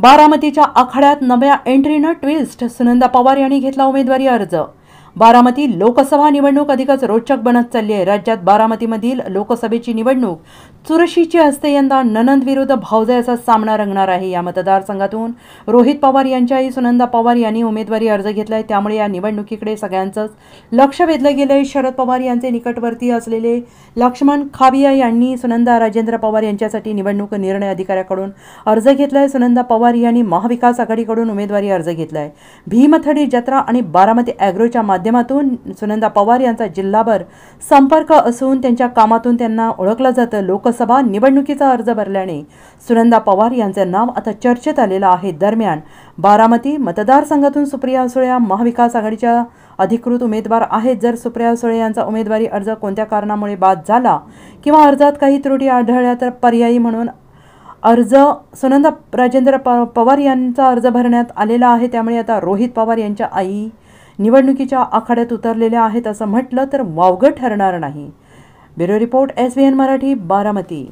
बारामतीच्या आखाड्यात नव्या एंट्रीनं ट्विस्ट. सुनंदा पवार यांनी घेतला उमेदवारी अर्ज. बारामती लोकसभा निवडणूक अधिकच रोचक बनत चालली आहे. राज्यात बारामतीमधील लोकसभेची निवडणूक चुरशीची असते. यंदा ननंद विरुद्ध भावजयाचा सामना रंगणार आहे. या मतदारसंघातून रोहित पवार यांच्या आई सुनंदा पवार यांनी उमेदवारी अर्ज घेतलाय. त्यामुळे या निवडणुकीकडे सगळ्यांचंच लक्ष वेधलं गेलंय. शरद पवार यांचे निकटवर्तीय असलेले लक्ष्मण खाबिया यांनी सुनंदा राजेंद्र पवार यांच्यासाठी निवडणूक निर्णय अधिकाऱ्याकडून अर्ज घेतलाय. सुनंदा पवार यांनी महाविकास आघाडीकडून उमेदवारी अर्ज घेतलाय. भीमथडी जत्रा आणि बारामती ॲग्रोच्या माध्यमातून सुनंदा पवार यांचा जिल्हाभर संपर्क असून त्यांच्या कामातून त्यांना ओळखलं जातं. लोकसभा निवडणुकीचा अर्ज भरल्याने सुनंदा पवार यांचे नाव आता चर्चेत आलेलं आहे. दरम्यान बारामती मतदारसंघातून सुप्रिया सुळे महाविकास आघाडीच्या अधिकृत उमेदवार आहेत. जर सुप्रिया सुळे यांचा उमेदवारी अर्ज कोणत्या कारणामुळे बाद झाला किंवा अर्जात काही त्रुटी आढळल्या तर पर्यायी म्हणून अर्ज सुनंदा राजेंद्र पवार यांचा अर्ज भरण्यात आलेला आहे. त्यामुळे आता रोहित पवार यांच्या आई निवडणुकीच्या आखाड्यात उतरलेल्या आहेत असं म्हटलं तर वावगं ठरणार नाही. Bureau report SVN Marathi, Baramati.